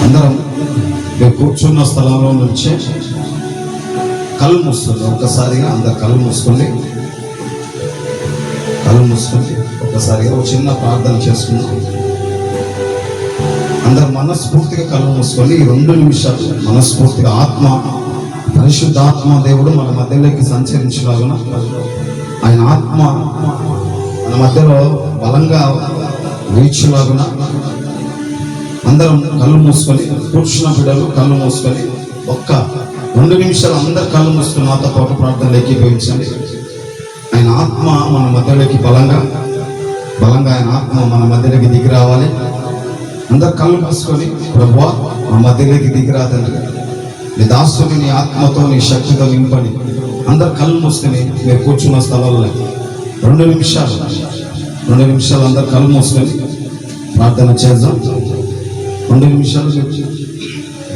అందరం కూర్చున్న స్థలంలో నుంచి కళ్ళు మూసుకుంది. ఒక్కసారిగా అందరు కళ్ళు మూసుకుంది. ఒక్కసారిగా ఒక చిన్న ప్రార్థన చేసుకుందాం. అందరు మనస్ఫూర్తిగా కళ్ళు మూసుకొని 2 నిమిషాలు మనస్ఫూర్తిగా పరిశుద్ధాత్మ దేవుడు మన మధ్యలోకి సంచరించలాగున, ఆయన ఆత్మ మన మధ్యలో బలంగా వీచులాగున అందరం కళ్ళు మూసుకొని, కూర్చున్న బిడ్డలు కళ్ళు మూసుకొని 2 నిమిషాలు అందరు కళ్ళు మూసుకొని నాతో పాటు ప్రార్థనలు ఏకీభవించండి. ఆయన ఆత్మ మన మధ్యలోకి బలంగా ఆయన ఆత్మ మన మధ్యలోకి దిగి రావాలి. అందరు కళ్ళు మూసుకొని, ప్రభువా మా మధ్యలోకి దిగి రాదండి, నీ దాసుని నీ ఆత్మతో నీ శక్తితో నింపని. అందరు కళ్ళు మూసుకొని మీరు కూర్చున్న స్థలంలో 2 నిమిషాలు అందరు కళ్ళు మూసుకొని ప్రార్థన చేద్దాం. 2 నిమిషాలు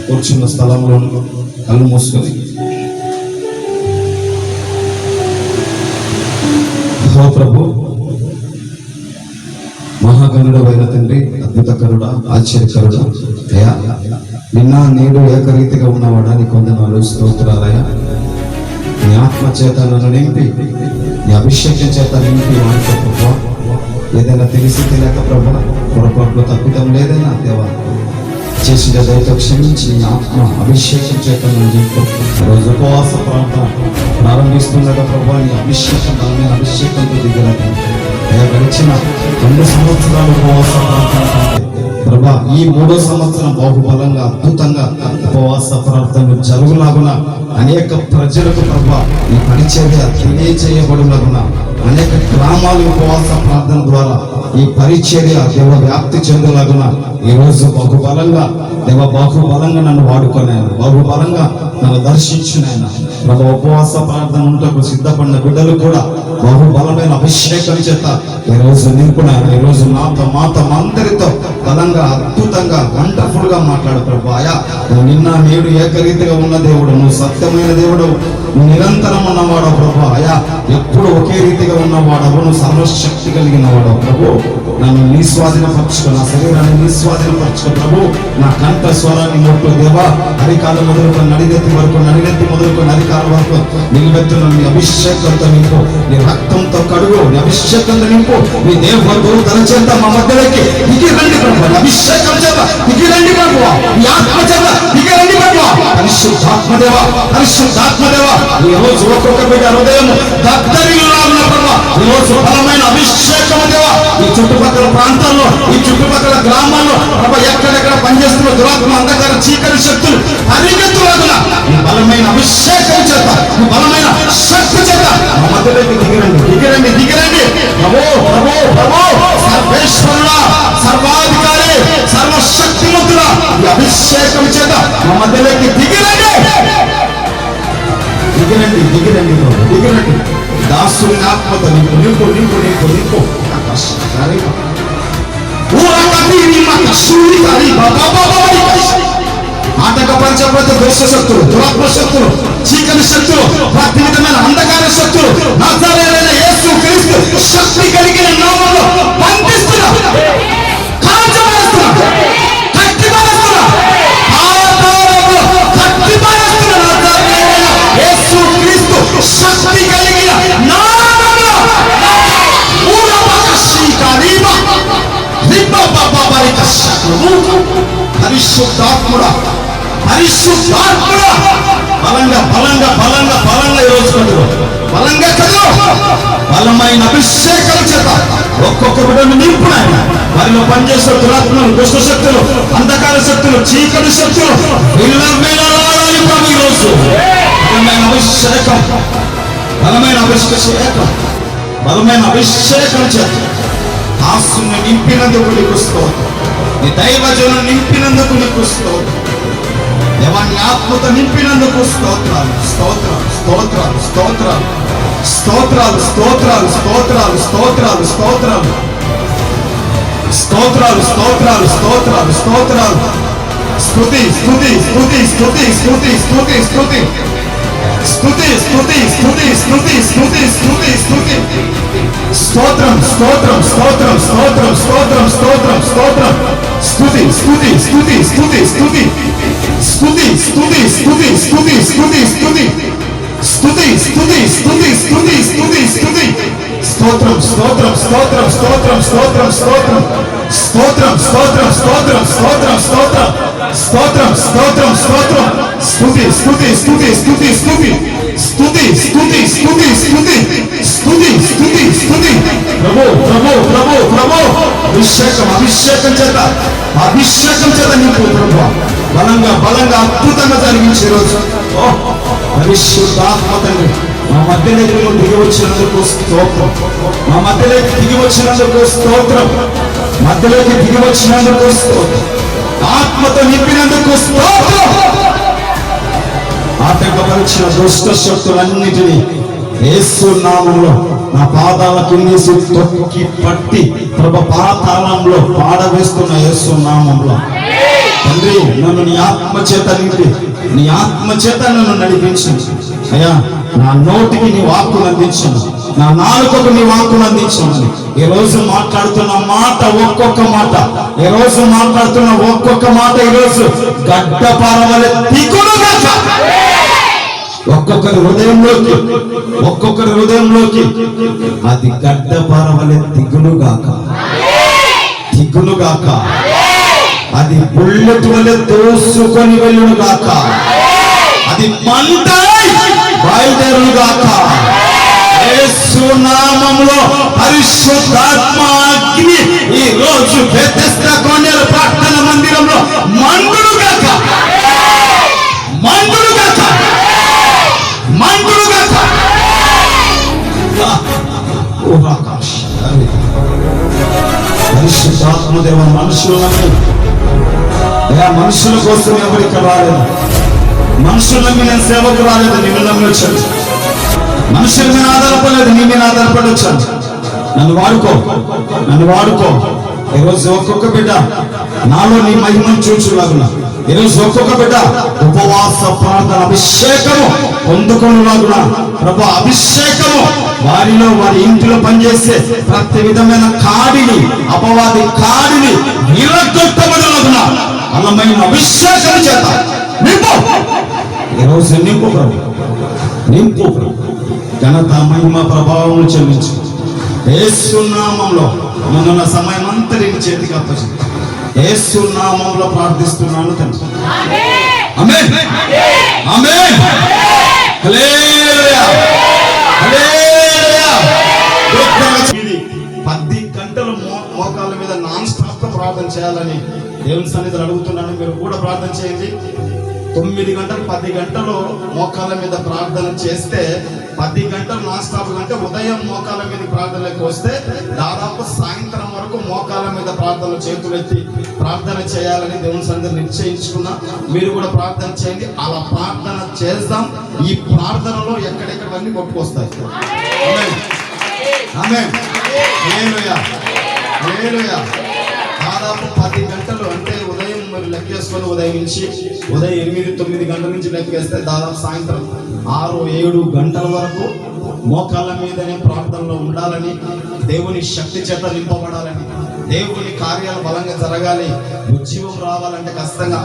కూర్చున్న స్థలంలో కళ్ళు మూసుకొని, ఓ ప్రభు, మహాగణుడైన తండ్రి, అద్భుతకరుడా, ఆశ్చర్యకరుడా, అయ్యా నిన్న నేడు ఏకరీతిగా ఉన్నవాడా, నీ కొందనాలు స్తోత్రాలయ్యా. నీ ఆత్మ చేత నన్ను నింపి, నీ అభిషేకం చేత నింపి వాడితో ప్రభు, ఏదైనా తెలిసి తెలియక ప్రభు పొరపాట్లు తప్పితం లేదైనా దేవా చేసిన దయతో క్షమించి నీ ఆత్మ అభిషేకం చేత నింపు. రోజు ఉపవాస ప్రార్థన ప్రారంభిస్తుండగా ప్రభు నీ అభిషేకం దాని అభిషేకంతో దిగలేదు. గడిచిన 2 సంవత్సరాలు ఉపవాస ప్రార్థన ప్రభా, ఈ 3వ సంవత్సరం బహుబలంగా అద్భుతంగా ఉపవాస ప్రార్థనలు జరుగులాగున అనేక ప్రజలకు ప్రభా ఈ పరిచర్య తెలియజేయబడులాగున అనేక గ్రామాలు ఉపవాస ప్రార్థన ద్వారా ఈ పరిచర్య దేవ వ్యాప్తి చెందలాగున ఈరోజు బహుబలంగా నన్ను వాడుకొనాయన, బహుబలంగా నన్ను దర్శించినాయన ప్రభా. ఉపవాస ప్రార్థన ఉంటకు సిద్ధపడిన బిడ్డలు కూడా బహుబలమైన అభిషేకం చేత ఈరోజు నింపునాయన. ఈరోజు మాతో అందరితో బలంగా అద్భుతంగా వండర్ఫుల్ గా మాట్లాడు ప్రభు. ఆయా నువ్వు నిన్న నేడు ఏకరీతిగా ఉన్న దేవుడు, నువ్వు సత్యమైన దేవుడు, నువ్వు నిరంతరం ఉన్నవాడవు ప్రభు. ఆయా ఎప్పుడు ఒకే రీతిగా ఉన్నవాడవు, నువ్వు సర్వశక్తి కలిగిన వాడవు ప్రభు. నన్ను నీ స్వాధీనపరచుకో, నా శరీరాన్ని నీ స్వాధీనపరచుకో ప్రభు. నా కంఠ స్వరాన్ని మొట్టు దేవా, అరికాలు మొదలుకొని నడినెత్తి వరకు, నడినెత్తి మొదలుకొని అరికాల వరకు నిలబెట్టున్న నీ అభిషేకంతో నింపు, నీ రక్తంతో కడుగు, నీ అభిషేకంతో నింపు. నీ దేవుడు తన చేత మా మధ్యలోకి దిగి రండి ప్రభు, అభిషేకం చేత దిగి రండి ప్రభు, నీ ఆత్మ చేత దిగి రండి ప్రభు. పరిశుద్ధాత్మదేవ ఈ రోజు ఒక్కొక్క బిడ్డ హృదయం దత్తరిల్లాగున ప్రభు. ఈ రోజు బలమైన అభిషేకము దేవా, ఈ చుట్టుపక్కల ప్రాంతాల్లో, ఈ చుట్టుపక్కల గ్రామాల్లో ప్రభు, ఎక్కడెక్కడ పనిచేస్తున్న దురాత్మ, అంధకార, చీకటి శక్తులు పరిగెత్తులాగున ఈ బలమైన అభిషేకం చేత, ఈ బలమైన శక్తి చేత మా మధ్యలోకి దిగిరండి ప్రభు. సర్వేశ్వరుడా, సర్వాధికారి, సర్వశక్తిమంతుడా, ఈ అభిషేకం చేత మా మధ్యలోకి దిగిరండి. దాసుని ఆత్మతో నింపు. ఆటక పంచప్రత దోష శక్తులు, దురాత్మ శక్తులు, చీకటి శక్తులు, ప్రతి విధమైన అంధకార శక్తులు నజరేయుడైన యేసు క్రీస్తు శక్తి కలిగిన నామములో బంధిస్తున్నా, కాల్చివేస్తున్నా, కట్టివేస్తున్నా, పాతాళములో కట్టివేస్తున్నా. నజరేయుడైన యేసు క్రీస్తు శక్తి కలిగిన నామములో పరిశుద్ధాత్ముడా బలంగా ఈరోజు బలంగా కదులు. బలమైన అభిషేకం చేత ఒక్కొక్క బిడ్డను నింపునాయన. వారిలో పనిచేసే దురాత్మలు, దుష్ట శక్తులు, అంధకార శక్తులు, చీకటి శక్తులు విల్లవేళలాడాలి ప్రభు. ఈరోజు బలమైన అభిషేకం చేత దాసుని నింపినందుకు నీకు స్తోత్రం, నీ దైవజనం నింపినందుకు నీకు స్తోత్రం దేవా, నీ ఆత్మతో నింపినందుకు స్తోత్రాలు. స్తుతి స్తోత్రం. స్తుతి స్తుతి స్తుతి స్తుతి స్తుతి స్తుతి స్తుతి స్తుతి స్తుతి స్తుతి స్తుతి స్తోత్రం స్తోత్రం స్తోత్రం స్తోత్రం స్తోత్రం స్తోత్రం స్తోత్రం స్తోత్రం స్తోత్రం స్తోత్రం స్తోత్రం స్తోత్రం స్తోత్రం స్తోత్రం స్తుతి స్తుతి స్తుతి స్తుతి స్తుతి స్తుతి స్తుతి స్తుతి స్తుతి స్తుతి స్తుతి స్తుతి ప్రభు ప్రభు ప్రభు ప్రభు అభిషేకం అభిషేకం చేత నీకు ప్రభు బలంగా బలంగా అద్భుతంగా జరిగించే రోజు పరిశుద్ధాత్మ తండ్రి మా మధ్యలోకి నువ్వు దిగి వచ్చినందుకు స్తోత్రం, మా మధ్యలోకి దిగి వచ్చినందుకు స్తోత్రం, మధ్యలోకి దిగి వచ్చినందుకు స్తోత్రం, ఆత్మతో నింపినందుకు స్తోత్రం. ఆటంకపరిచిన దుష్ట శక్తులన్నిటినీ యేసు నామములో నా పాదాల కిందేసి తొక్కి పట్టి ప్రభు పాతాళంలో పాడవేస్తున్న యేసు నామములో తండ్రి నన్ను నీ ఆత్మ చేత నింపి నీ ఆత్మ చేత నన్ను నడిపించు అయ్యా. నా నోటికి నీ వాక్కును అందించను, నా నాలుకకు నీ వాక్కును అందించను. ఈ రోజు మాట్లాడుతున్న మాట ఒక్కొక్క మాట, ఈ రోజు మాట్లాడుతున్న ఒక్కొక్క మాట ఈ రోజు గడ్డపారవలె దిగులుగా ఒక్కొక్కరి హృదయంలోకి అది గడ్డపారవలె దిగులుగాక దిగులుగాక, అది బుల్లెట్ వలె దోసుకొని వెళ్ళుగాక, అది మంట బయలుదేరుగాక. యేసు నామములో పరిశుద్ధాత్మ అగ్ని ఈ రోజు బెతెస్దా కోనేరు ప్రార్థన మందిరంలో మండుగాక మండుగాక మండుగాక. పరిశుద్ధాత్మ దేవ మనుషుల కోసం ఎవరికి రాలేదు, మనుషుల నమ్మి నేను సేవకు రాలేదు, నిన్ను నమ్మి వచ్చాను. మనుషుల మీద ఆధారపడలేదు, నీ మీద ఆధారపడి వచ్చాను. నన్ను వాడుకో. ఈరోజు ఒక్కొక్క బిడ్డ నాలో నీ మహిమను చూచులాగున, ఈరోజు ఒక్కొక్క బిడ్డ ఉపవాస ప్రార్థన అభిషేకము పొందుకొనులాగున ప్రభు అభిషేకము వారిలో వారి ఇంటిలో పనిచేసే ప్రతి విధమైన కాడిని అపవాది కాడిని విరగొట్టబడులాగున బలమైన అభిషేకం చేత నింపు. ఈరోజు నింపు ప్రభు, ఘనత మహిమ ప్రభావం చెల్లించు. యేసు నామములో నన్ను సమయం అంతా నీ చేతికి అప్పచెప్పు. యేసు నామములో ప్రార్థిస్తున్నాను తండ్రి. ఆమేన్ ఆమేన్ హల్లెలూయా హల్లెలూయా. 10 గంటలు మోకాళ్ళ మీద నాన్ స్టాప్ గా ప్రార్థన చేయాలని దేవుని సన్నిధిలో అడుగుతున్నాను. మీరు కూడా ప్రార్థన చేయండి. 9 గంటలు 10 గంటలు మోకాళ్ళ మీద ప్రార్థన చేస్తే 10 గంటలు నాన్ స్టాప్ అంటే ఉదయం మోకాళ్ళ మీద ప్రార్థనలకు వస్తే దాదాపు సాయంత్రం వరకు మోకాళ్ళ మీద ప్రార్థన చేతులెత్తి ప్రార్థన చేయాలని దేవుని సన్నిధిలో నిశ్చయించుకున్నా. మీరు కూడా ప్రార్థన చేయండి. అలా ప్రార్థన చేద్దాం. ఈ ప్రార్థనలో ఎక్కడెక్కడవన్నీ కొట్టుకొస్తాయి. ఆమేన్ హల్లెలూయా హల్లెలూయా. దాదాపు 10 గంటలు అంటే ఉదయం మీరు లెక్కేసుకొని ఉదయం 8-9 గంటల నుంచి లెక్కేస్తే దాదాపు సాయంత్రం 6-7 గంటల వరకు మోకాళ్ళ మీదనే ప్రార్థనలో ఉండాలని, దేవుని శక్తి చేత నింపబడాలని, దేవుని కార్యాలు బలంగా జరగాలి, ఉజ్జీవం రావాలంటే ఖచ్చితంగా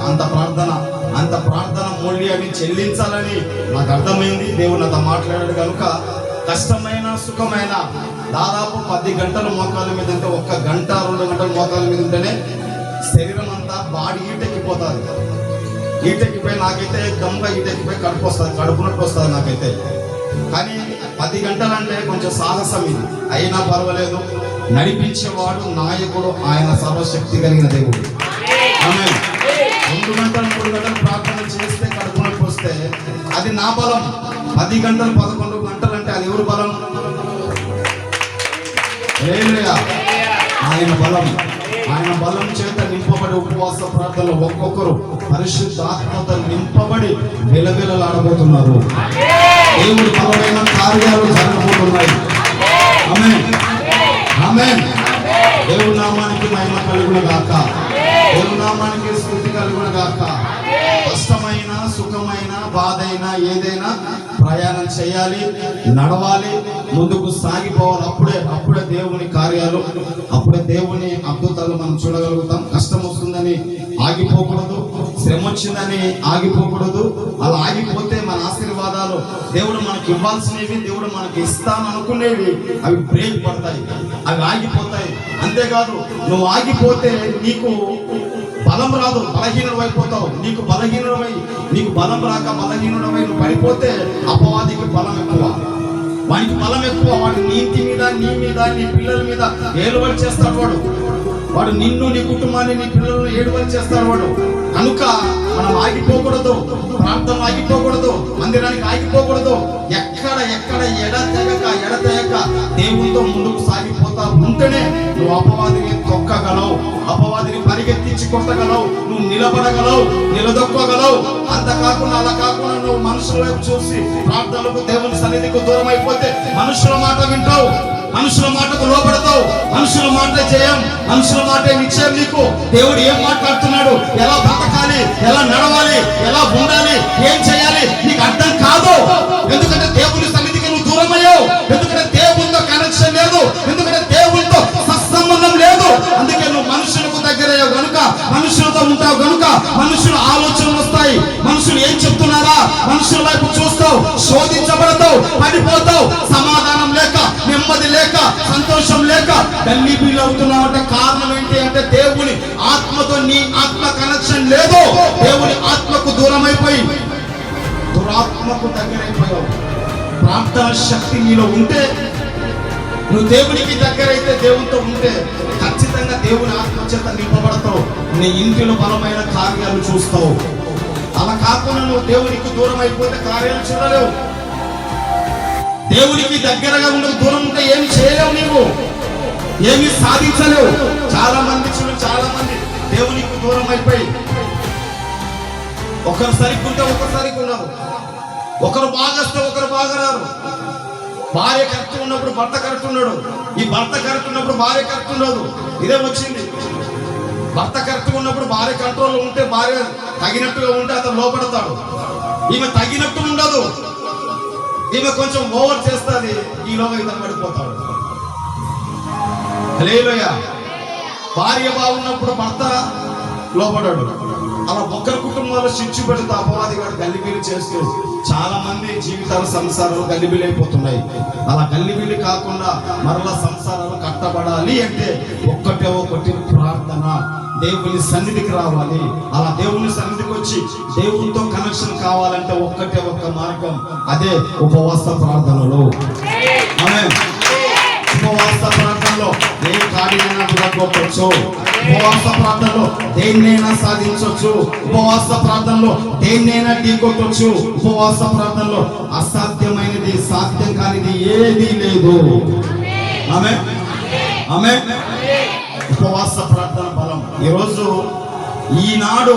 అంత ప్రార్థన మూల్యాన్ని చెల్లించాలని నాకు అర్థమైంది. దేవుడు నాతో మాట్లాడాడు కనుక కష్టమైన సుఖమైన దాదాపు 10 గంటలు మోకాళ్ళ మీద అంటే 1 గంట 2 గంటలు మోకాళ్ళ మీద ఉంటేనే శరీరం అంతా బాడీ ఈటెక్కిపోతుంది. ఈటెక్కిపోయి నాకైతే దమ్గా ఈటెక్కిపోయి కడుపు నొప్పి వస్తుంది నాకైతే. కానీ 10 గంటలు అంటే కొంచెం సాహసం ఇది అయినా పర్వాలేదు. నడిపించేవాడు నాయకుడు ఆయన సర్వశక్తి కలిగిన దేవుడు. ఆమేన్. 2 గంటలు 3 గంటలు ప్రార్థన చేస్తే కడుపు నొప్పి వస్తే అది నా బలం. 10 గంటలు 11 గంటలు అంటే అది ఎవరు బలం? హల్లెలూయా. ఆయన బలం చేత నింపబడి ఉపవాస ప్రార్థనలో ఒక్కొక్కరు పరిశుద్ధ ఆత్మతో నింపబడి విలవిలలాడబోతున్నారు. దేవుడి బలమైన కార్యాలు జరగబోతున్నాయి. ఆమేన్ ఆమేన్. దేవుడి నామానికి మహిమ కలుగును గాక. దేవునామానికి స్తుతి కలుగును గాక. కష్టమైన, సుఖమైన, బాధైనా ఏదైనా ప్రయాణం చేయాలి, నడవాలి, ముందుకు సాగిపోవాలి. అప్పుడే దేవుని కార్యాలు, అప్పుడే దేవుని అద్భుతాలు మనం చూడగలుగుతాం. కష్టం వస్తుందని ఆగిపోకూడదు, శ్రమ వచ్చిందని ఆగిపోకూడదు. అలా ఆగిపోతే మన ఆశీర్వాదాలు, దేవుడు మనకి ఇవ్వాల్సినవి, దేవుడు మనకి ఇస్తాననుకునేవి అవి బ్రేక్ పడతాయి, అవి ఆగిపోతాయి. అంతేకాదు, నువ్వు ఆగిపోతే నీకు బలం రాదు, బలహీనుడైపోతావు. నీకు బలం రాక బలహీనుడవై నువ్వు పడిపోతే అపవాదికి బలం ఎక్కువ, వానికి బలం ఎక్కువ. వాడు నీ ఇంటి మీద, నీ మీద, నీ పిల్లల మీద ఏలుబడి చేస్తాడు. వాడు నిన్ను, నీ కుటుంబాన్ని, నీ పిల్లలను ఏడుబడి చేస్తాడు వాడు. కనుక మనం ఆగిపోకూడదు, ప్రార్థన ఆగిపోకూడదు, మందిరానికి ఆగిపోకూడదు. ఎక్కడ ఎడతెగక దేవునితో ముందుకు సాగిపోతా ఉంటేనే నువ్వు అపవాదిని తొక్కగలవు, అపవాదిని పరిగెత్తించి కొట్టగలవు, నువ్వు నిలబడగలవు, నిలదొక్కగలవు. అలా కాకుండా నువ్వు మనుషుల వైపు చూసి ప్రార్థనలకు, దేవుని సన్నిధికి దూరం అయిపోతే మనుషుల మాట వింటావు, మనుషుల మాటకు లోపడతావు. మనుషుల మాట జయం, మనుషుల మాట నిశ్చయం. నీకు దేవుడు ఏం మాట్లాడుతున్నాడు, ఎలా బ్రతకాలి, ఎలా నడవాలి, ఎలా ఉండాలి, ఏం చేయాలి నీకు అర్థం కాదు. ఎందుకంటే దేవుని సన్నిధికి నువ్వు దూరం అయ్యావు, ఎందుకంటే దేవునితో కనెక్షన్ లేదు, ఎందుకంటే దేవునితో సత్సంబంధం లేదు. అందుకే నువ్వు మనుషులకు దగ్గరయ్యావు గనుక, మనుషులతో ఉంటావు గనుక మనుషుల ఆలోచనలు వస్తాయి. మనుషులు ఏం చెప్తున్నారా, మనుషుల వైపు చూస్తావు, శోధించబడతావు, పడిపోతావు. సమాధానం లేక, నెమ్మది లేక, సంతోషం లేక గల్లీబీలు అవుతున్నావు. అంటే కారణం ఏంటి అంటే దేవుని ఆత్మతో నీ ఆత్మ కనెక్షన్ లేదు. దేవుని ఆత్మకు దూరం అయిపోయి దురాత్మకు దగ్గరైపోయావు. ప్రార్థన శక్తి నీలో ఉంటే, నువ్వు దేవునికి దగ్గరైతే, దేవునితో ఉంటే ఖచ్చితంగా దేవుని ఆత్మ చేత నింపబడతావు. నీ ఇంటిలో బలమైన కార్యాలు చూస్తావు. అలా కాకుండా నువ్వు దేవునికి దూరం అయిపోతే కార్యాలు చూడలేవు. దేవునికి దగ్గరగా ఉండకు, దూరం ఉంటే ఏమి చేయలేవు, నీవు ఏమి సాధించలేవు. చాలా మంది దేవునికి దూరం అయిపోయి ఒకరు సరిగ్గుంటే ఒకరు సరిగ్గా ఉన్నారు, ఒకరు బాగొస్తే ఒకరు బాగా రారు. భార్య కరెక్ట్ ఉన్నప్పుడు భర్త కరెక్ట్ ఉన్నాడు, ఈ భర్త కరెక్ట్ ఉన్నప్పుడు భార్య కరెక్ట్ ఉండదు. ఇదే వచ్చింది. భర్త కరెక్ట్ ఉన్నప్పుడు భార్య కంట్రోల్లో ఉంటే, భార్య తగినట్టుగా ఉంటే అతను లోపడతాడు. ఈమె తగినట్టు ఉండదు, ఈమె కొంచెం ఓవర్ చేస్తుంది, ఈలోగా ఇతను పడిపోతాడు. హల్లెలూయా. భార్య బాగున్నప్పుడు భర్త లోపడాడు. అలా ఒక్కరి కుటుంబాలు చిచ్చు పెడుతూ అపవాది గారు గల్లిబిల్లి చేస్తూ చాలా మంది జీవితాలు, సంసారాలు గల్లిబిల్లి అయిపోతున్నాయి. అలా గల్లిబిల్లి కాకుండా మరలా సంసారాలు కట్టబడాలి అంటే ఒకటి ప్రార్థన, దేవుని సన్నిధికి రావాలి. అలా దేవుని సన్నిధికి వచ్చి దేవునితో కనెక్షన్ కావాలంటే ఒక్క మార్గం, అదే ఉపవాస ప్రార్థనలు. ఆమేన్. ఉపవాస ప్రార్థనలో ఏ కార్యమైనా కొట్టవచ్చు, ఉపవాస ప్రార్థనలో దేన్నైనా సాధించవచ్చు, ఉపవాస ప్రార్థనలో దేన్నైనా ఢీకొట్టవచ్చు. ఉపవాస ప్రార్థనలో అసాధ్యమైనది, సాధ్యం కానిది ఏదీ లేదు. ఆమేన్, ఆమేన్. ఉపవాస ప్రార్థన బలం. ఈరోజు ఈనాడు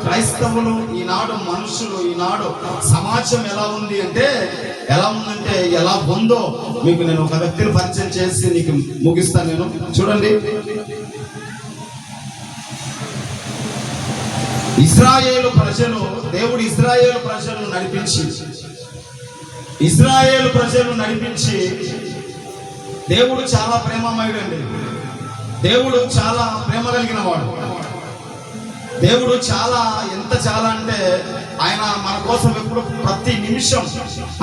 క్రైస్తవులు, ఈనాడు మనుషులు, ఈనాడు సమాజం ఎలా ఉందంటే ఎలా ఉందో మీకు నేను ఒక వ్యక్తిని పరిచయం చేసి నీకు ముగిస్తాను. నేను చూడండి, ఇశ్రాయేలు ప్రజలు, దేవుడు ఇశ్రాయేలు ప్రజలను నడిపించి దేవుడు చాలా ప్రేమమయుడు అండి. దేవుడు చాలా ప్రేమ కలిగిన వాడు. దేవుడు చాలా అంటే ఆయన మన కోసం ఎప్పుడు, ప్రతి నిమిషం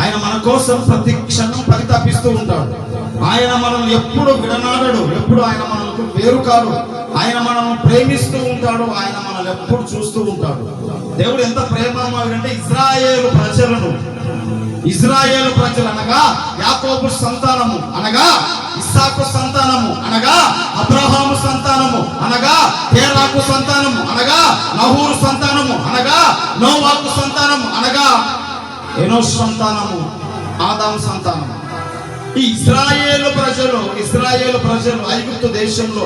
ఆయన మన కోసం ప్రతి క్షణం పరితపిస్తూ ఉంటాడు. ఆయన మనల్ని ఎప్పుడు విడనాడడు, ఎప్పుడు ఆయన మనకు వేరు కాదు. ఆయన మనల్ని ప్రేమిస్తూ ఉంటాడు, ఆయన మనల్ని ఎప్పుడు చూస్తూ ఉంటాడు. దేవుడు ఎంత ప్రేమమయుడు అంటే ఇశ్రాయేలు ప్రజలు అనగా యాకోబు సంతానము, అనగా ఇస్సాకు సంతానము, అనగా అబ్రహాము సంతానము, అనగా తేరాకు సంతానము, అనగా నహూరు సంతానము, అనగా నోవాకు సంతానము, అనగా ఎనోష్ సంతానము, ఆదాము సంతానము. ఈ ఇశ్రాయేలు ప్రజలు ఐగుప్తు దేశంలో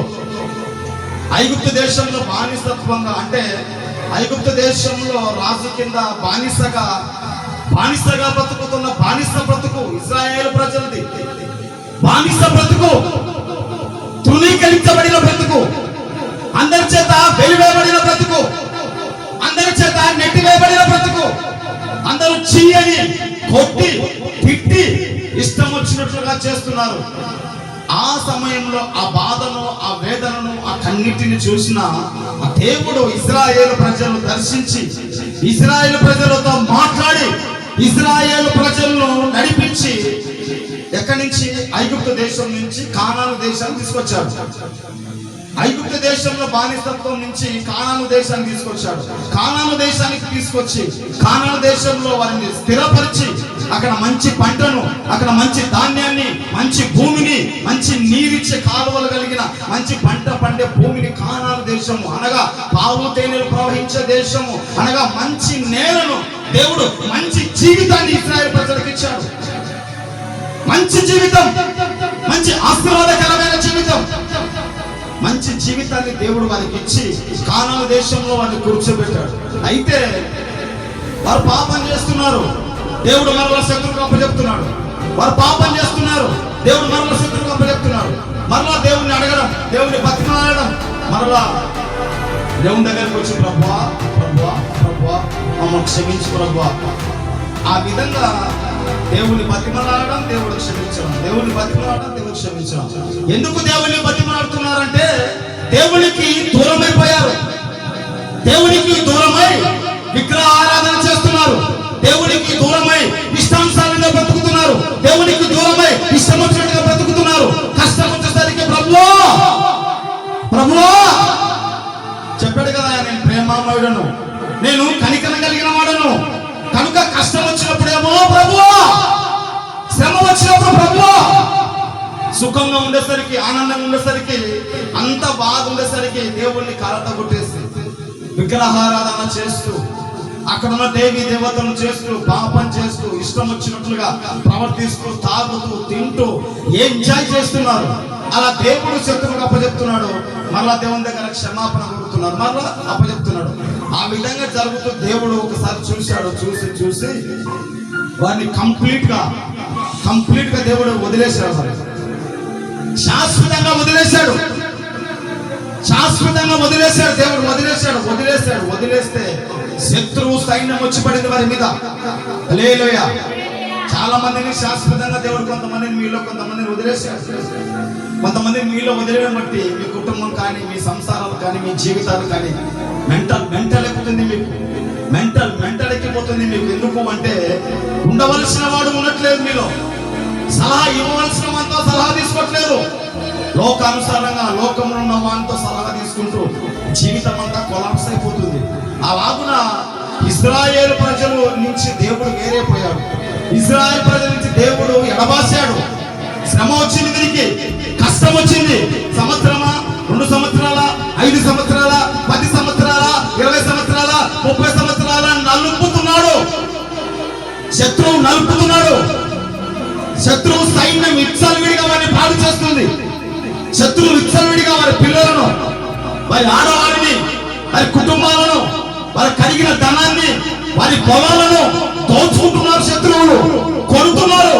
బానిసత్వంగా, అంటే ఐగుప్తు దేశంలో రాజు కింద బానిసగా బ్రతుకుతున్న బానిస బ్రతుకు ఇశ్రాయేలు ప్రజలది. బానిస బ్రతుకు, తృణీకరించబడిన బ్రతుకు. అందరి చేత వెలివేయబడిన బ్రతుకు, అందరి చేత నెట్టివేయబడిన బ్రతుకు, అందరూ చీయని కొట్టి తిట్టి ఇష్టం వచ్చినట్లుగా చేస్తున్నారు. ఆ సమయంలో ఆ బాధను, ఆ వేదనను, ఆ కన్నిటిని చూసిన ఆ దేవుడు ఇశ్రాయేలు ప్రజలను దర్శించి, ఇశ్రాయేలు ప్రజలతో మాట్లాడి, ఇశ్రాయేలు ప్రజలను నడిపించి ఎక్కడి నుంచి, ఐగుప్తు దేశం నుంచి కానాను దేశాన్ని తీసుకొచ్చాడు. ఐగుప్తు దేశంలో బానిసత్వం నుంచి కానాను దేశాన్ని తీసుకొచ్చాడు. కానాను దేశానికి తీసుకొచ్చి కానాను దేశంలో వారిని స్థిరపరిచి అక్కడ మంచి పంటను, అక్కడ మంచి ధాన్యాన్ని, మంచి భూమిని, మంచి నీరిచ్చే కాలువలు కలిగిన మంచి పంట పండే భూమిని, కానాను దేశము అనగా పాలు తేనెలు ప్రవహించే దేశము అనగా మంచి నేలను దేవుడు, మంచి జీవితాన్ని ఇశ్రాయేలు ప్రజలకు ఇచ్చాడు. మంచి జీవితం, మంచి ఆశీర్వాదకరమైన జీవితం, మంచి జీవితాన్ని దేవుడు వారికి ఇచ్చి కానాను దేశంలో వారిని కూర్చోబెట్టాడు. అయితే వారు పాపం చేస్తున్నారు, దేవుడు మరలా శత్రువుకు అప్పచెప్తున్నాడు. వారు పాపం చేస్తున్నారు, దేవుడు మరలా శత్రువుకు అప్పచెప్తున్నాడు. మరలా దేవుడిని అడగడం, దేవుడిని బతిమాలడం, మరలా దేవుని దగ్గరికి వచ్చి ప్రభువా ప్రభువా ప్రభువా మమ్మల్ని క్షమించు ప్రభువా. ఆ విధంగా దేవుని బతిమలాడడం, దేవుడు క్షమించడం, దేవుని బతిమలాడడం, దేవుడు క్షమించడం. ఎందుకు దేవుని బతిమలాడుతున్నారంటే దేవునికి దూరమైపోయారు. దేవునికి దూరమై విగ్రహ ఆరాధన చేస్తున్నారు. దేవునికి దూరమై ఇష్టానుసారంగా బ్రతుకుతున్నారు. దేవునికి దూరమై ఇష్టం వచ్చినట్టుగా బ్రతుకుతున్నారు. కష్టం వచ్చేసరికి ప్రభువా ప్రభువా చెప్పాడు కదా, నేను ప్రేమామయుడను, నేను కనికరం కలిగిన వాడను. కనుక కష్టం వచ్చినప్పుడేమో ప్రభువా, శ్రమ వచ్చినప్పుడు ప్రభువా, సుఖంగా ఉండేసరికి, ఆనందంగా ఉండేసరికి, అంత బాధ ఉండేసరికి దేవుణ్ణి కలత కొట్టేసి విగ్రహారాధన చేస్తూ, అక్కడున్న దేవి దేవతలను చేస్తూ, పాపం చేస్తూ, ఇష్టం వచ్చినట్లుగా ప్రవర్తిస్తూ, తాగుతూ, తింటూ ఎంజాయ్ చేస్తున్నారు. అలా దేవుడు శత్రువుకు అప్పచెప్తున్నాడు. మరలా దేవుని దగ్గర క్షమాపణ కోరుతున్నారు, మరలా అప్పచెప్తున్నాడు. ఆ విధంగా జరుగుతూ దేవుడు ఒకసారి చూశాడు. చూసి వారిని కంప్లీట్ గా దేవుడు వదిలేశాడు. మరి శాశ్వతంగా వదిలేశాడు. దేవుడు వదిలేస్తే శత్రువు సైన్యం వచ్చి పడింది వారి మీద. హల్లెలూయా. చాలా మందిని శాశ్వతంగా దేవుడు, కొంతమందిని మీలో కొంతమందిని వదిలేశాడు. కొంతమందిని మీలో వదిలేయడం బట్టి మీ కుటుంబం కానీ, మీ సంసారాలు కానీ, మీ జీవితాలు కానీ మెంటల్ ఎక్కుతుంది. మీకు మెంటల్ ఎక్కిపోతుంది మీకు. ఎందుకు అంటే ఉండవలసిన వాడు ఉండట్లేదు మీలో, సలహా ఇవ్వవలసిన వారితో సలహా తీసుకోవట్లేదు. లోకానుసారంగా లోకంలో ఉన్న వారితో సలహా తీసుకుంటూ జీవితం అంతా కొలాప్స్ అయిపోతుంది. ఆ వాగున ఇశ్రాయేలు ప్రజల నుంచి దేవుడు వేరైపోయాడు. ఇశ్రాయేలు ప్రజల నుంచి దేవుడు ఎడబాసాడు. శ్రమ వచ్చింది, వీరికి కష్టం వచ్చింది. సంవత్సరమా, 2 సంవత్సరాల, 5 సంవత్సరాల, 10 సంవత్సరాల, 20 సంవత్సరాల, 30 సంవత్సరాల నలుపుతున్నాడు. శత్రువు నలుపుతున్నాడు. శత్రువు సైన్యం విచ్చలవిడిగా వారిని పాడు చేస్తుంది. శత్రువు విచ్చలవిడిగా వారి పిల్లలను, వారి ఆడవారిని, వారి కుటుంబాలను, వారి కలిగిన ధనాన్ని, వారి పొలాలను దోచుకుంటున్నారు. శత్రువులు కొడుతున్నారు,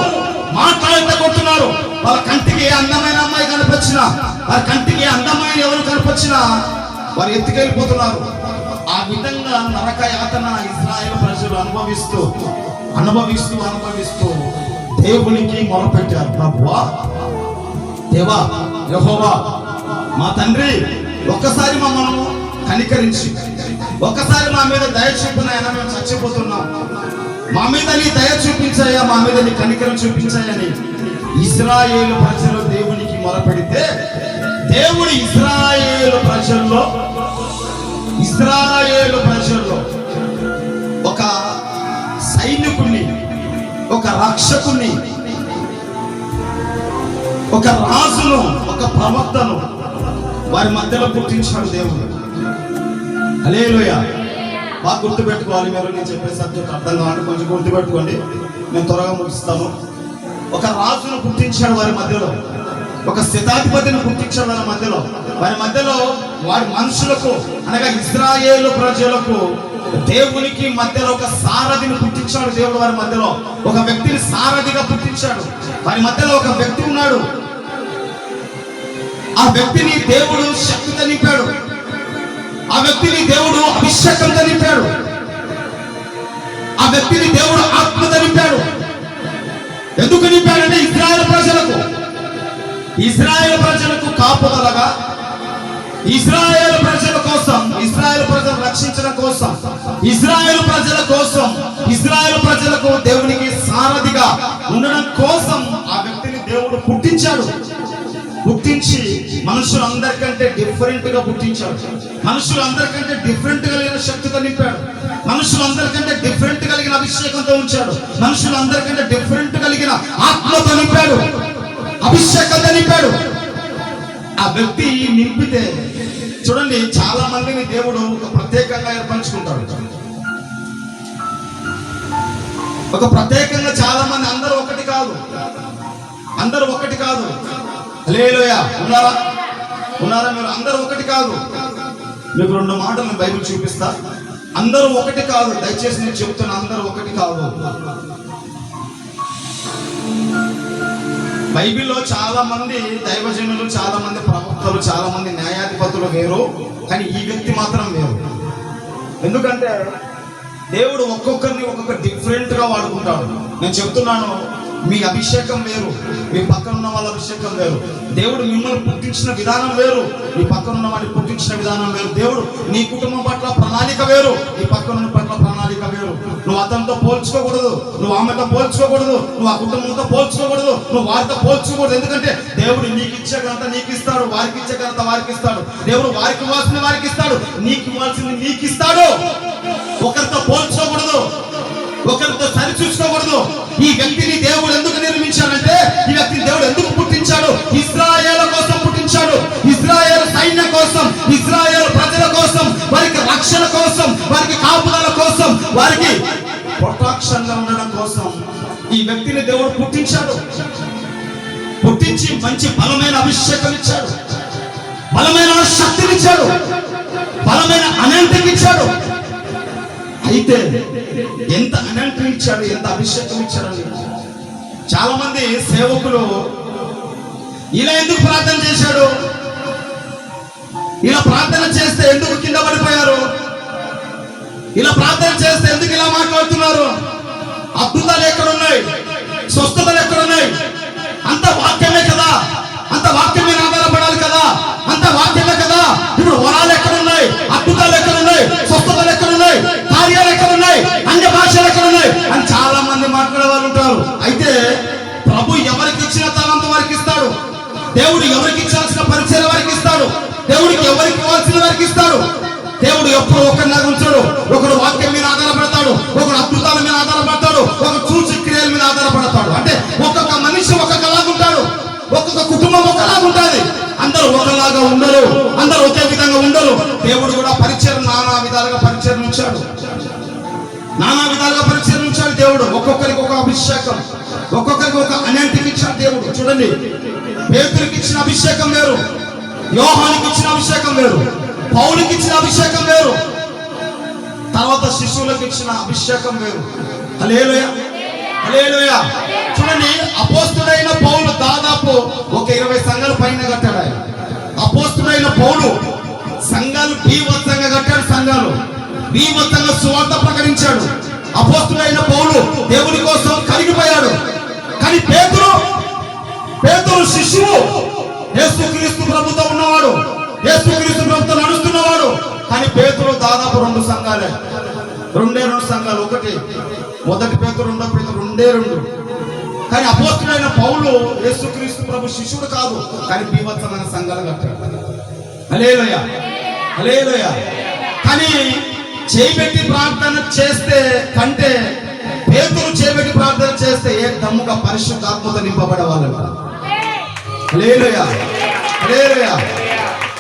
మాట్లాడితే కొడుతున్నారు. వాళ్ళ కంటికి ఏ అందమైన అమ్మాయి కనిపించినా, వారి కంటికి ఏ అందమైన ఎవరు కనిపించినా వారు ఎత్తుకెళ్ళిపోతున్నారు. ఆ విధంగా నరక యాతన ఇశ్రాయేలు ప్రజలు అనుభవిస్తూ దేవునికి మొరపెట్టారు. ప్రభువా, దేవా, యెహోవా, మా తండ్రి, ఒక్కసారి మమ్మల్ని కనికరించి, ఒక్కసారి మా మీద దయ చూపినాయన, మేము చచ్చిపోతున్నాం, మా మీద నీ దయ చూపించాయా, మా మీద నీ కనికరం చూపించాయని ఇశ్రాయేలు ప్రజలు దేవునికి మొరపెడితే, దేవుడు ఇశ్రాయేలు ప్రజల్లో ఒక సైనికుణ్ణి, ఒక రక్షకుణ్ణి, ఒక రాజును, ఒక ప్రవక్తను వారి మధ్యలో పుట్టించాడు దేవుడు. హల్లెలూయా. బాగా గుర్తుపెట్టుకోవాలి మీరు. నేను చెప్పే సబ్జెక్ట్ అర్థం కావాలి, కొంచెం గుర్తుపెట్టుకోండి, నేను త్వరగా ముగిస్తాను. ఒక రాజును పుట్టించాడు వారి మధ్యలో, ఒక శతాధిపతిని పుట్టించాడు వారి మధ్యలో వారి మనుషులకు అనగా ఇశ్రాయేలు ప్రజలకు దేవునికి మధ్యలో ఒక సారథిని పుట్టించాడు దేవుడు. వారి మధ్యలో ఒక వ్యక్తిని సారథిగా పుట్టించాడు. వారి మధ్యలో ఒక వ్యక్తి ఉన్నాడు. ఆ వ్యక్తిని దేవుడు శక్తితో నింపాడు. ఆ వ్యక్తిని దేవుడు అభిషేకంతో నింపాడు. ఆ వ్యక్తిని దేవుడు ఆత్మతో నింపాడు. ఎందుకు నింపాడంటే ఇశ్రాయేలు ప్రజలకు కాపుదలగా, ఇశ్రాయేలు ప్రజల కోసం, ఇశ్రాయేలు ప్రజలు రక్షించడం కోసం, ఇశ్రాయేలు ప్రజల కోసం, ఇశ్రాయేలు ప్రజలకు దేవునికి సారథిగా ఉండడం కోసం ఆ వ్యక్తిని దేవుడు పుట్టించాడు. పుట్టించి మనుషులందరికంటే డిఫరెంట్ గా పుట్టించాడు. మనుషులందరికంటే డిఫరెంట్ కలిగిన శక్తితో నింపాడు. మనుషులందరికంటే డిఫరెంట్ కలిగిన అభిషేకంతో ఉంచాడు. మనుషులందరికంటే డిఫరెంట్ కలిగిన ఆత్మతో నింపాడు, అభిషేకంతో నింపాడు. ఆ వ్యక్తి నింపితే చూడండి, చాలా మందిని దేవుడు ఒక ప్రత్యేకంగా ఏర్పరచుకుంటాడు. ఒక ప్రత్యేకంగా చాలా మంది, అందరూ ఒకటి కాదు, అందరూ ఒకటి కాదు. హల్లెలూయా. ఉన్నారా మీరు? అందరూ ఒకటి కాదు. మీకు 2 మాటలు బైబిల్ చూపిస్తా. అందరూ ఒకటి కాదు, దయచేసి నేను చెప్తున్నా, అందరూ ఒకటి కాదు. బైబిల్లో చాలా మంది దైవజనులు, చాలా మంది ప్రవక్తలు, చాలా మంది న్యాయాధిపతులు వేరు, కానీ ఈ వ్యక్తి మాత్రం వేరు. ఎందుకంటే దేవుడు ఒక్కొక్కరిని ఒక్కొక్క డిఫరెంట్ గా వాడుకుంటాడు. నేను చెప్తున్నాను, మీ అభిషేకం వేరు, మీ పక్కన ఉన్న వాళ్ళ అభిషేకం వేరు. దేవుడు మిమ్మల్ని పుట్టించిన విధానం వేరు, మీ పక్కన ఉన్న వాడిని పుట్టించిన విధానం వేరు. దేవుడు నీ కుటుంబం పట్ల ప్రణాళిక వేరు, నీ పక్కన పట్ల ప్రణాళిక వేరు. నువ్వు అతనితో పోల్చుకోకూడదు, నువ్వు ఆమెతో పోల్చుకోకూడదు, నువ్వు ఆ కుటుంబంతో పోల్చుకోకూడదు, నువ్వు వారితో పోల్చుకోకూడదు. ఎందుకంటే దేవుడు నీకు ఇచ్చే ఘనత నీకు ఇస్తాడు, వారికి ఇచ్చే ఘనత వారికి ఇస్తాడు. దేవుడు వారికి ఇవ్వాల్సింది వారికి ఇస్తాడు, నీకు ఇవ్వాల్సింది నీకు ఇస్తాడు. ఒకరితో పోల్చుకోకూడదు, ఒకరితో సరి చూసుకోకూడదు. ఈ వ్యక్తిని దేవుడు ఎందుకు నిర్మించాడంటే, ఈ వ్యక్తిని దేవుడు ఎందుకు పుట్టించాడు? ఇశ్రాయేలు కోసం పుట్టించాడు. ఇశ్రాయేలు సైన్యం కోసం, ఇశ్రాయేలు ప్రజల కోసం, వారికి రక్షణ కోసం, వారికి కాపుదల కోసం, వారికి ప్రొటెక్షన్గా ఉండడం కోసం ఈ వ్యక్తిని దేవుడు పుట్టించాడు. పుట్టించి మంచి బలమైన అభిషేకం ఇచ్చాడు, బలమైన శక్తినిచ్చాడు, బలమైన అనంతం ఇచ్చాడు. అయితే ఎంత అనంతం ఇచ్చాడు, ఎంత అభిషేకం ఇచ్చాడు. చాలా మంది సేవకులు ఇలా ఎందుకు ప్రార్థన చేశాడు, ఇలా ప్రార్థన చేస్తే ఎందుకు కింద పడిపోయారు, ఇలా ప్రార్థన చేస్తే ఎందుకు ఇలా మాట్లాడుతున్నారు, అద్భుతాలు ఎక్కడున్నాయి, స్వస్థతలు ఎక్కడున్నాయి, అంత వాక్యమే కదా, అంత వాక్యం మీద ఆధారపడాలి కదా, అంత వాక్యమే కదా. ఇప్పుడు వరాలు ఎక్కడున్నాయి, అద్భుతాలు ఎక్కడున్నాయి, స్వస్థతలు ఎక్కడున్నాయి, కార్యాలు ఎక్కడున్నాయి, అన్య భాషలు ఎక్కడున్నాయి అని చాలా మంది మాట్లాడే వాళ్ళు ఉంటారు. అయితే ప్రభు ఎవరికి ఇచ్చిన తలంత వారికి ఇస్తాడు. దేవుడు ఎవరికి ఇచ్చాల్సిన పరిచయం వారికి ఇస్తాడు. దేవుడికి ఎవరికి ఇవ్వాల్సిన వారికి ఇస్తాడు. దేవుడు ఎప్పుడు ఒకరిలాగా ఉంచాడు. ఒకడు వాక్యం మీద ఆధారపడతాడు, ఒకడు అద్భుతాల మీద ఆధారపడతాడు, ఒకడు చూసి క్రియల మీద ఆధారపడతాడు. అంటే ఒక్కొక్క మనిషి ఒక్కొక్కలాగా ఉంటాడు, ఒక్కొక్క కుటుంబం ఒకలాగా ఉంటుంది. అందరూ ఒకలాగా ఉండరు, అందరూ ఒకే విధంగా ఉండరు. దేవుడు కూడా పరిచయం నానా విధాలుగా పరిచయం ఉంచాడు, నానా విధాలుగా పరిచయం ఉంచాడు. దేవుడు ఒక్కొక్కరికి ఒక అభిషేకం, ఒక్కొక్కరికి ఒక అనంతికి ఇచ్చాడు దేవుడు. చూడండి, పేతురుకి ఇచ్చిన అభిషేకం వేరు, యోహానికి ఇచ్చిన అభిషేకం వేరు, పౌలుకి ఇచ్చిన అభిషేకం వేరు, తర్వాత శిష్యులకు ఇచ్చిన అభిషేకం వేరు. హల్లెలూయా, హల్లెలూయా. చూడండి, అపోస్తుడైన పౌలు దాదాపు ఒక 20 సంఘాలు పైన కట్టాడు. ఆయన అపోస్తుడైన పౌలు సంఘాలు బీభత్సంగా కట్టాడు, సంఘాలు బీభత్సంగా సువార్త ప్రకటించాడు. అపోస్తుడైన పౌలు దేవుని కోసం కరిగిపోయాడు. కానీ పేతురు శిష్యువు, యేసుక్రీస్తు ప్రభుతో ఉన్నవాడు, యేసుక్రీస్తు ప్రభుతో నడుస్తున్నవాడు. కానీ పేతురు దాదాపు 2 సంఘాలే, 2 సంఘాలు. ఒకటి మొదటి పేతురు, రెండో పేతురు, 2. కానీ అపోస్తుడైన పౌలు యేసుక్రీస్తు ప్రభు శిష్యుడు కాదు, కానీ బీభత్సమైన సంఘాలు కట్టాడు. హల్లెలూయా, హల్లెలూయా. కానీ చేయబెట్టి ప్రార్థన చేస్తే కంటే పేతురు చేయబెట్టి ప్రార్థన చేస్తే ఏ దమ్ముగా పరిశుద్ధాత్మతో నింపబడే వాళ్ళంట. హల్లెలూయా, హల్లెలూయా.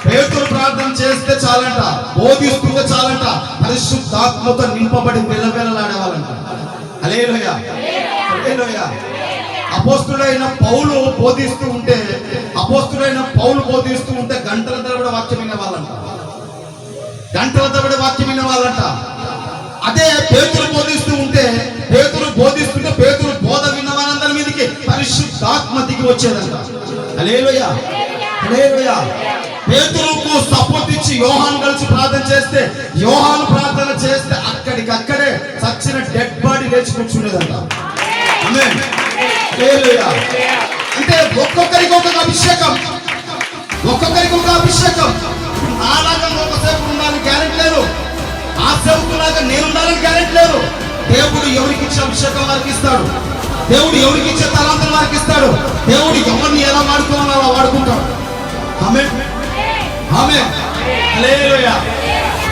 పేతురు ప్రార్థన చేస్తే చాలంట, బోధిస్తుంటే చాలంట, పరిశుద్ధాత్మతో నింపబడి వెలవెలలాడే వాళ్ళంట. హల్లెలూయా, హల్లెలూయా. అపోస్తుడైన పౌలు బోధిస్తూ ఉంటే గంటల తరబడి వాక్యం వినే వాళ్ళంట, గంటల తరబడి వాక్యం వినే వాళ్ళంట. అదే పేతురు బోధిస్తుంటే పేతురు బోధ విన్న వారందరి మీదకి పరిశుద్ధాత్మ దిగి వచ్చేదంట. హల్లెలూయా, హల్లెలూయా. పేతురుకు సపోర్ట్ ఇచ్చి యోహాను కలిసి ప్రార్థన చేస్తే, యోహాను ప్రార్థన చేస్తే అక్కడికక్కడే చచ్చిన డెడ్ బాడీ లేచి కూర్చునేదంట. ఆమేన్. హల్లెలూయా. అంటే ఒక్కొక్కరికి ఒక అభిషేకం, ఒక్కొక్కరికి ఒక అభిషేకం. నాలాగా ఒక సేవకుడు ఉండాలని గ్యారెంటీ లేదు, ఆ సేవకులాగా నేను ఉండాలని గ్యారెంటీ లేదు. దేవుడు ఎవరికి ఇచ్చే అభిషేకం వారికి ఇస్తాడు, దేవుడు ఎవరికి ఇచ్చే తలాంతం వారికి ఇస్తాడు, దేవుడు ఎవరిని ఎలా వాడుకోవాలో అలా వాడుకుంటాడు. ఆమేన్. ఆమేన్. హల్లెలూయా.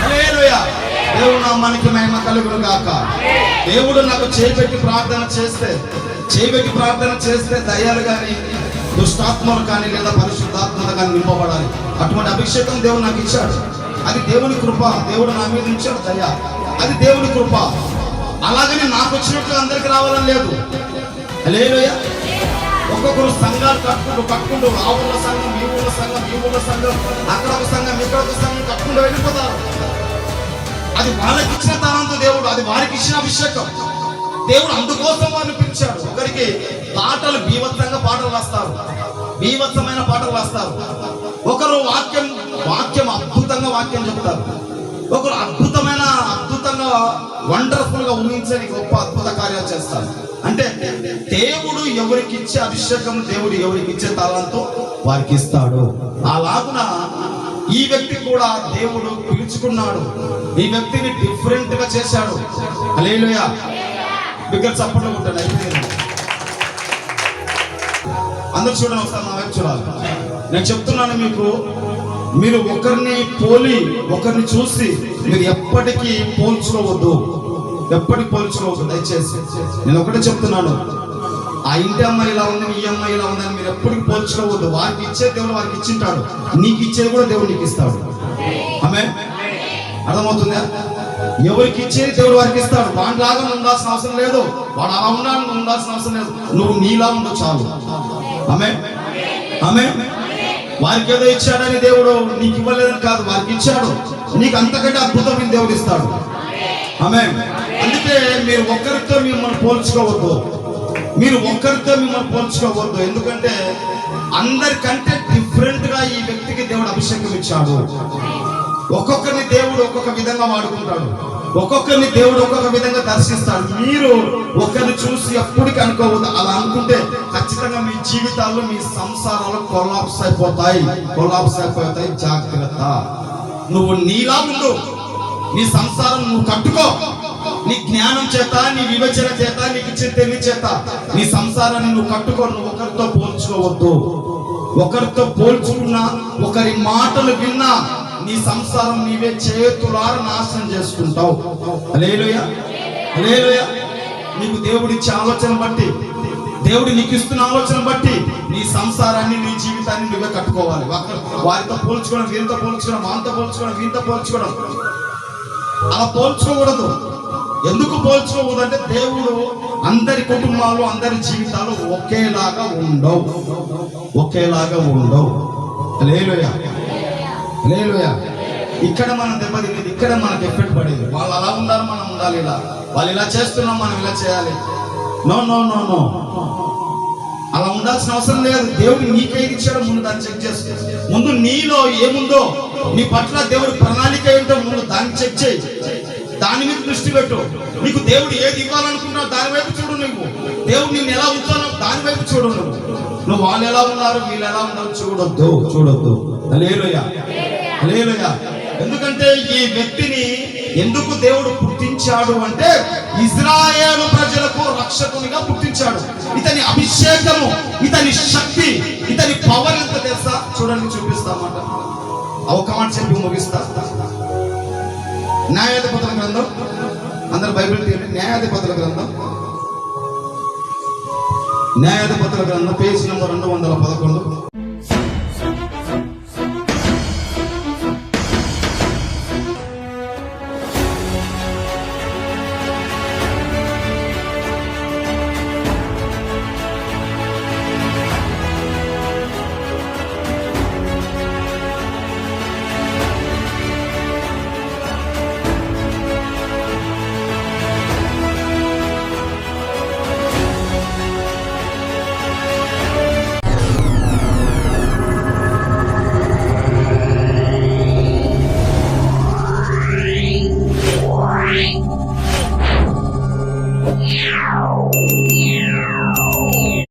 హల్లెలూయా. దేవుడు నామానికి మహిమ కలుగును గాక. దేవుడు నాకు చేయబెట్టి ప్రార్థన చేస్తే దయ్యాలు కానీ దుష్టాత్మలు కానీ లేదా పరిశుద్ధాత్మలు కానీ నింపబడాలి. అటువంటి అభిషేకం దేవుడు నాకు ఇచ్చాడు. అది దేవుని కృప. దేవుడు నా మీద ఇచ్చాడు దయ, అది దేవుని కృప. అలాగని నాకు వచ్చినట్లు అందరికి రావాలని లేదు. హల్లెలూయా. ఒక్కొక్కరు సంఘాలు కట్టుకుంటూ ఆ ఊళ్ళ సంఘం, ఈ ఊళ్ళ సంఘం, ఈ ఊళ్ళ సంఘం, అక్కడ ఒక సంఘం, ఇక్కడ ఒక సంఘం కట్టుకుంటూ వెళ్ళిపోతారు. అది వాళ్ళకి ఇచ్చిన తనంతో దేవుడు, అది వారికి ఇచ్చిన అభిషేకం. దేవుడు అందుకోసం వారిని పిలిచాడు. ఒకరికి పాటలు బీభత్సంగా పాటలు రాస్తారు, బీభత్సమైన పాటలు రాస్తారు. ఒకరు వాక్యం అద్భుతంగా వాక్యం చెప్తారు. ఒకరు అద్భుతంగా వండర్ఫుల్ గా ఊహించని గొప్ప అద్భుత కార్యాలు చేస్తారు. అంటే దేవుడు ఎవరికి ఇచ్చే అభిషేకం, దేవుడు ఎవరికి ఇచ్చే తాళంతో వారికి ఇస్తాడు. అలాగున ఈ వ్యక్తి కూడా దేవుడు పిలుచుకున్నాడు, ఈ వ్యక్తిని డిఫరెంట్ గా చేశాడు. హల్లెలూయా. బిగ్గర చప్పట్లు కొట్టాడు. అయిపోయింది. అందరూ చూడండి, ఒకసారి నా వైపు చూడాలి. నేను చెప్తున్నాను మీకు, మీరు ఒకరిని చూసి మీరు ఎప్పటికీ పోల్చుకోవద్దు, ఎప్పటికి పోల్చుకోవద్దు దయచేసి. నేను ఒకటే చెప్తున్నాను, ఆ ఇంటి అమ్మాయి ఇలా ఉంది, ఈ అమ్మాయి ఇలా ఉందని మీరు ఎప్పటికి పోల్చుకోవద్దు. వారికి ఇచ్చే దేవుడు వారికి ఇచ్చింటాడు, నీకు ఇచ్చేది కూడా దేవుడు నీకు ఇస్తాడు. ఆమేన్. అర్థమవుతుందా? ఎవరికి ఇచ్చేది దేవుడు వారికి ఇస్తాడు. వాడిలాగా ఉండాల్సిన అవసరం లేదు, వాడు అలా ఉండాల్సిన అవసరం లేదు. నువ్వు నీలా ఉండవు చాలు. ఆమేన్. ఆమేన్. వారికి ఏదో ఇచ్చాడని దేవుడు నీకు ఇవ్వలేదని కాదు, వారికి ఇచ్చాడు. నీకు అంతకంటే అద్భుతమైన దేవుడు ఇస్తాడు. ఆమేన్. అందుకే మీరు ఒక్కరితో మిమ్మల్ని పోల్చుకోవద్దు, ఎందుకంటే అందరికంటే డిఫరెంట్ గా ఈ వ్యక్తికి దేవుడు అభిషేకం ఇచ్చాడు. ఒక్కొక్కరిని దేవుడు ఒక్కొక్క విధంగా వాడుకుంటాడు, ఒక్కొక్కరిని దేవుడు ఒక్కొక్క విధంగా దర్శిస్తాడు. మీరు ఒకరిని చూసి ఎప్పటికీ అనుకోవద్దు. అలా అనుకుంటే ఖచ్చితంగా మీ జీవితాల్లో, మీ సంసారాలు కొలాప్స్ అయిపోతాయి. జాగ్రత్త. నువ్వు నీలా ఉండు, నీ సంసారం నువ్వు కట్టుకో. నీ జ్ఞానం చేత, నీ వివేచన చేత, నీకు ఇచ్చిన తెలివి చేత నీ సంసారాన్ని నువ్వు కట్టుకో. నువ్వు ఒకరితో పోల్చుకోవద్దు. ఒకరితో పోల్చుకున్నా, ఒకరి మాటలు విన్నా నీ సంసారం నీవే చేతులారా నాశనం చేసుకుంటావు. హల్లెలూయా. హల్లెలూయా. నీకు దేవుడిచ్చే ఆలోచన బట్టి, దేవుడు నీకు ఇస్తున్న ఆలోచన బట్టి నీ సంసారాన్ని, నీ జీవితాన్ని నువ్వే కట్టుకోవాలి. వారితో పోల్చుకోవడం, వీరితో పోల్చుకోవడం, వారితో పోల్చుకోవడం, వీరితో పోల్చుకోవడం, అలా పోల్చుకోకూడదు. ఎందుకు పోల్చుకోకూడదు అంటే దేవుడు అందరి కుటుంబాలు, అందరి జీవితాలు ఒకేలాగా ఉండవు. హల్లెలూయా. హల్లెలూయా. ఇక్కడ మనం దెబ్బతినేది, ఇక్కడ మనకు ఎఫెక్ట్ పడేది. వాళ్ళు అలా ఉండాలి, మనం ఉండాలి ఇలా. వాళ్ళు ఇలా చేస్తున్నాం, మనం ఇలా చేయాలి. నో, అలా ఉండాల్సిన అవసరం లేదు. దేవుడు నీకేది ఇచ్చాడో ముందు దాన్ని చెక్ చేసుకో. ముందు నీలో ఏముందో, నీ పట్ల దేవుడి ప్రణాళిక ఏంటో ముందు దాన్ని చెక్ చేయి. దాని మీద దృష్టి పెట్టు. నీకు దేవుడు ఏది ఇవ్వాలనుకుంటున్నావు దాని వైపు చూడు. నువ్వు దేవుడు నిన్ను ఎలా ఉంచాలో దాని వైపు చూడు. నువ్వు వాళ్ళు ఎలా ఉన్నారు, వీళ్ళు ఎలా ఉన్నారు చూడొద్దు. హల్లెలూయా. హల్లెలూయా. ఎందుకంటే ఈ వ్యక్తిని ఎందుకు దేవుడు పుట్టించాడు అంటే ఇజ్రాయేలు ప్రజలకు రక్షకునిగా పుట్టించాడు. ఇతని అభిషేకము, ఇతని శక్తి, ఇతని పవర్ ఎంత తెలుసా? చూడండి, చూపిస్తామాట. ఒక మాట చెప్పి ముగిస్తా. న్యాయాధిపతుల గ్రంథం, అందరు బైబిల్ తీయండి. న్యాయాధిపతుల గ్రంథం పేజీ నంబర్ 211.